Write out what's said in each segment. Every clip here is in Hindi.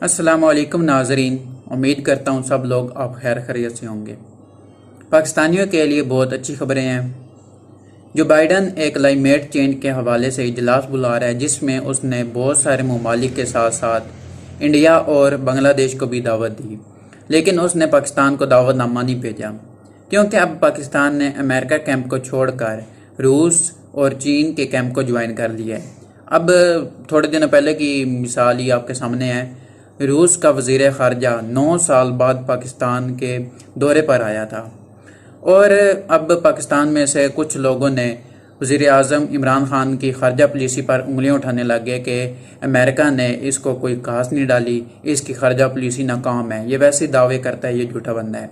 अस्सलाम वालेकुम नाज़रीन, उम्मीद करता हूँ सब लोग आप खैर खैरियत से होंगे। पाकिस्तानियों के लिए बहुत अच्छी खबरें हैं। जो बाइडन एक क्लाइमेट चेंज के हवाले से इजलास बुला रहा है, जिसमें उसने बहुत सारे ममालिक के साथ साथ इंडिया और बांग्लादेश को भी दावत दी, लेकिन उसने पाकिस्तान को दावतनामा नहीं भेजा, क्योंकि अब पाकिस्तान ने अमेरिका कैंप को छोड़कर रूस और चीन के कैंप को ज्वाइन कर लिया है। अब थोड़े दिनों पहले की मिसाल ही आपके सामने है। रूस का वज़ीर ख़ारजा 9 साल बाद पाकिस्तान के दौरे पर आया था, और अब पाकिस्तान में से कुछ लोगों ने वज़ीर आज़म इमरान ख़ान की ख़ारजा पॉलिसी पर उंगलियां उठाने लगे कि अमेरिका ने इसको कोई घास नहीं डाली, इसकी ख़ारजा पॉलिसी नाकाम है, ये वैसे दावे करता है, ये झूठा बंदा है।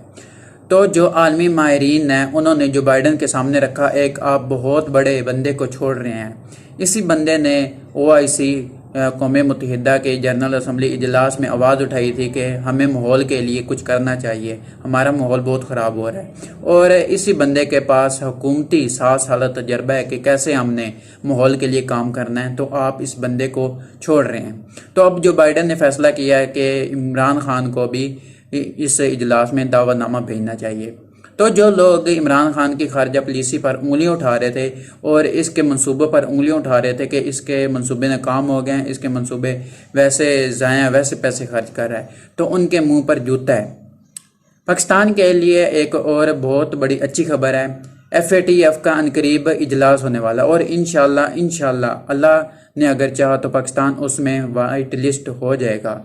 तो जो आलमी माहिरीन हैं, उन्होंने जो बाइडन के सामने रखा, एक आप बहुत बड़े बंदे को छोड़ रहे हैं। इसी बंदे ने OIC कौम मुत्तहिदा के जनरल असम्बली इजलास में आवाज़ उठाई थी कि हमें माहौल के लिए कुछ करना चाहिए, हमारा माहौल बहुत ख़राब हो रहा है। और इसी बंदे के पास हुकूमती 7 साल तजर्बा है कि कैसे हमने माहौल के लिए काम करना है, तो आप इस बंदे को छोड़ रहे हैं। तो अब जो बाइडन ने फैसला किया है कि इमरान ख़ान को भी इस इजलास में दावतनामा भेजना चाहिए। तो जो लोग इमरान खान की खारजा पॉलिसी पर उंगलियां उठा रहे थे और इसके मंसूबों पर उंगलियां उठा रहे थे कि इसके मंसूबे नाकाम हो गए हैं, इसके मंसूबे वैसे ज़ाया वैसे पैसे खर्च कर रहा है, तो उनके मुंह पर जूता है। पाकिस्तान के लिए एक और बहुत बड़ी अच्छी खबर है। FATF का अनकरीब इजलास होने वाला, और इंशाल्लाह अल्लाह ने अगर चाहा तो पाकिस्तान उसमें वाइट लिस्ट हो जाएगा।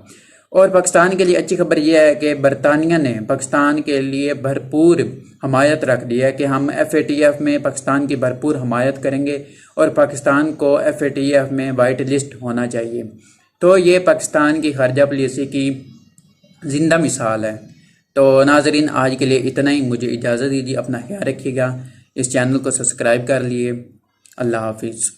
और पाकिस्तान के लिए अच्छी खबर यह है कि बरतानिया ने पाकिस्तान के लिए भरपूर हमायत रख दी है कि हम FATF में पाकिस्तान की भरपूर हमायत करेंगे और पाकिस्तान को FATF में वाइट लिस्ट होना चाहिए। तो ये पाकिस्तान की खारजा पॉलिसी की ज़िंदा मिसाल है। तो नाजरीन, आज के लिए इतना ही। मुझे इजाज़त दीजिए, अपना ख्याल रखिएगा। इस चैनल को सब्सक्राइब कर लिए। अल्लाह हाफिज़।